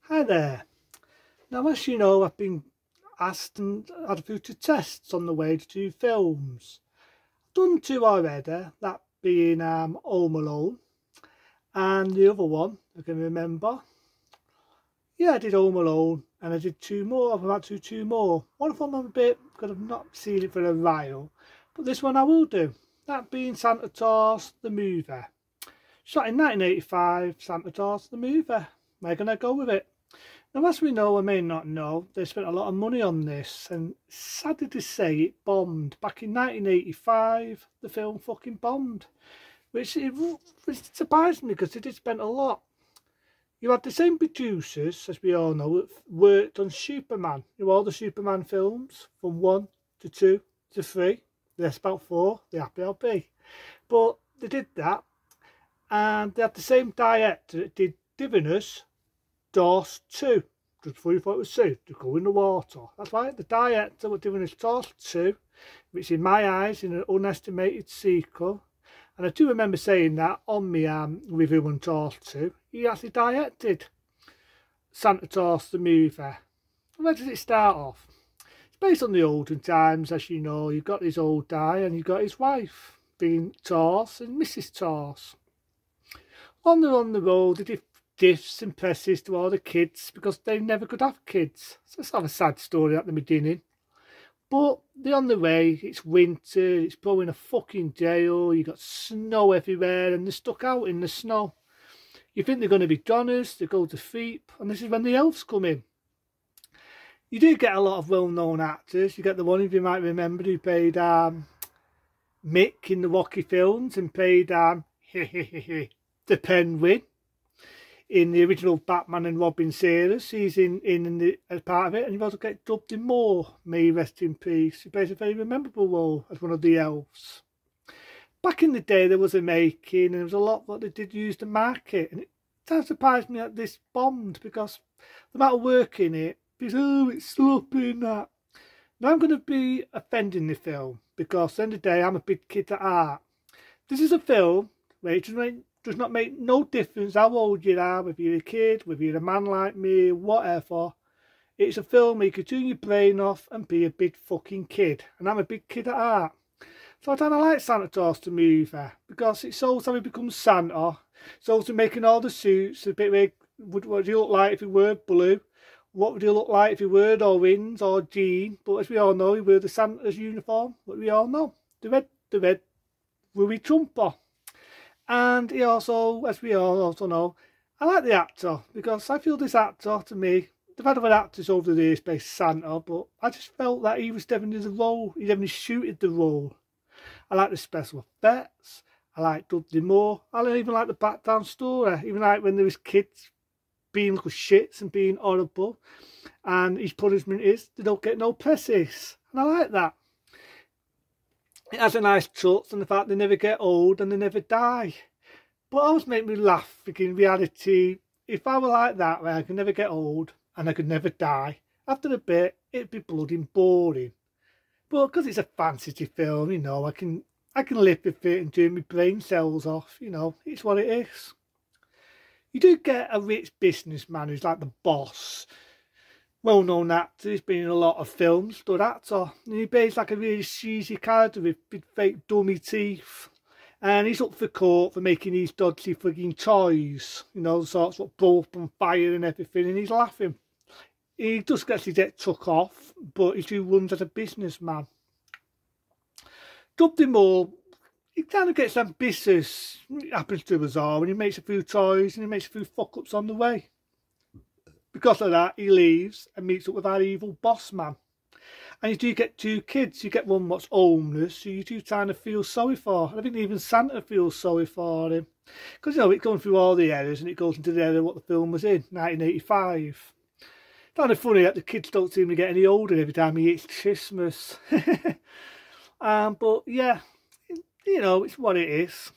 Hi there. Now, as you know, I've been asked and had a few tests on the way to do films. I've done two already, that being Home Alone, and the other one, I can remember. Yeah, I did Home Alone, and I did two more. I'm about to do two more. One of them I'm a bit, because I've not seen it for a while, but this one I will do. That being Santa Claus, the movie. Shot in 1985, Santa Claus, the movie. We're going to go with it. Now, as we know, or may not know, they spent a lot of money on this, and sadly to say, it bombed. Back in 1985, the film fucking bombed, which surprised me because it did spend a lot. You had the same producers, as we all know, that worked on Superman. You know, all the Superman films, from 1 to 2 to 3. There's about 4, the happy I'll be. But they did that, and they had the same director that did Diviners, Doors 2, just before you thought it was 2, to go in the water. That's right, the director was doing his Doors 2, which in my eyes is an unestimated sequel. And I do remember saying that on my review on Doors 2. He actually directed Santa Claus the movie. Where does it start off? It's based on the olden times, as you know. You've got this old guy and you've got his wife, being Claus and Mrs. Claus. On the road, they did gifts and presents to all the kids because they never could have kids. So it's not a sad story at the beginning. But they're on the way, it's winter, it's blowing a fucking gale, you got snow everywhere and they're stuck out in the snow. You think they're going to be goners, they go to sleep, and this is when the elves come in. You do get a lot of well-known actors. You get the one, if you might remember, who played Mick in the Rocky films and played the Penguin in the original Batman and Robin series. He's as part of it, and you've also got Dudley Moore, may rest in peace. He plays a very memorable role as one of the elves. Back in the day, there was a making, and there was a lot that they did use to market, and it kind of surprised me that this bombed because the amount of work in it, because oh, it's sloppy and that. Now I'm going to be offending the film because at the end of the day, I'm a big kid at heart. This is a film where it does not make no difference how old you are, whether you're a kid, whether you're a man like me, whatever. It's a film where you can turn your brain off and be a big fucking kid. And I'm a big kid at heart. So I kind of like Santa Claus the movie because it shows how he becomes Santa. It's also making all the suits a bit like, what would he look like if he were blue? What would he look like if he were orange or jean? But as we all know, he wore the Santa's uniform. What we all know, the red Ruby Trumper. And he also, as we all also know, I like the actor because I feel this actor, to me, they've had other actors over the years based Santa, but I just felt that he was definitely the role. He definitely suited the role. I like the special effects. I like Dudley Moore. I even like the background story. Even like when there was kids being little shits and being horrible, and his punishment is they don't get no presses. And I like that. It has a nice touch and the fact they never get old and they never die. But it always make me laugh, thinking in reality, if I were like that, where I could never get old and I could never die, after a bit, it'd be bloody boring. But because it's a fantasy film, you know, I can live with it and turn my brain cells off, you know, it's what it is. You do get a rich businessman who's like the boss, well-known actor. He's been in a lot of films, good actor. And he plays like a really cheesy character with big fake dummy teeth. And he's up for court for making these dodgy frigging toys, you know, the sorts that blow up on fire and everything, and he's laughing. He does get to get took off, but he still runs as a businessman. Dudley Moore, he kind of gets ambitious, it happens to us all, and he makes a few toys and he makes a few fuck-ups on the way. Because of that, he leaves and meets up with our evil boss man. And you do get two kids. You get one that's homeless, who you do kind of feel sorry for. And I think even Santa feels sorry for him. Because, you know, it's going through all the eras, and it goes into the era what the film was in, 1985. It's kind of funny that the kids don't seem to get any older every time he hits Christmas. But, yeah, you know, it's what it is.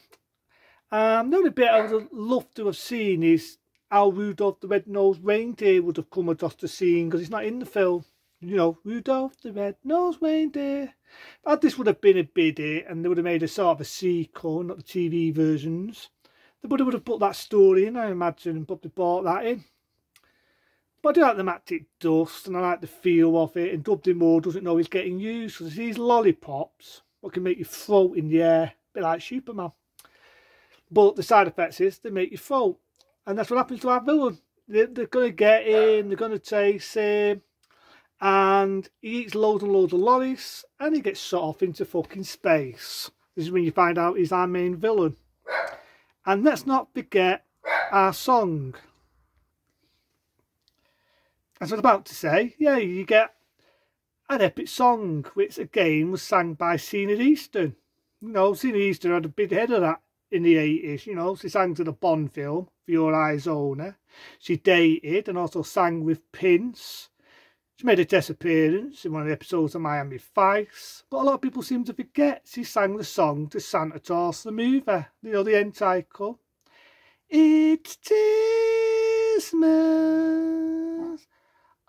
The only bit I would have loved to have seen is how Rudolph the Red-Nosed Reindeer would have come across the scene, because he's not in the film. You know, Rudolph the Red-Nosed Reindeer. But this would have been a biddy, and they would have made a sort of a sequel, not the TV versions. They would have put that story in, I imagine, and probably bought that in. But I do like the matte dust, and I like the feel of it, and Dubby Moore doesn't know he's getting used, because these lollipops what can make you float in the air, a bit like Superman. But the side effects is they make you float, and that's what happens to our villain. They're going to get in, they're going to chase him, and he eats loads and loads of lollies, and he gets shot off into fucking space. This is when you find out he's our main villain. And let's not forget our song. As I was about to say, yeah, you get an epic song, which again was sang by Sinead Easton. You know, Sinead Easton had a big head of that in the 80s, you know. She sang to the Bond film, For Your Eyes Only. She dated and also sang with Prince. She made a guest appearance in one of the episodes of Miami Vice. But a lot of people seem to forget she sang the song to Santa Claus the movie. You know, the end title. It's Christmas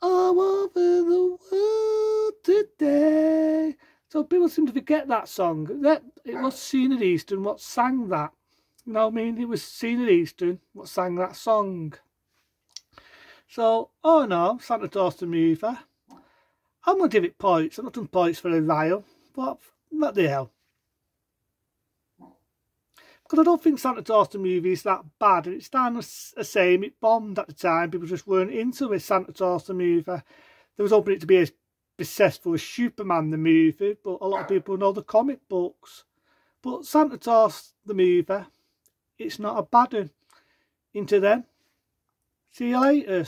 all over the world today. So people seem to forget that song. That it was Sinead Easton what sang that. You know what I mean? It was Sinead Easton what sang that song. So, oh no, Santa Claus the movie. I'm going to give it points. I've not done points for a while, but what the hell. Because I don't think Santa Claus the movie is that bad. And it's starting the same. It bombed at the time. People just weren't into it, Santa Claus the movie. They was hoping it to be as successful as Superman the movie, but a lot of people know the comic books. But Santa Claus the movie, it's not a bad one. Into them. See you later.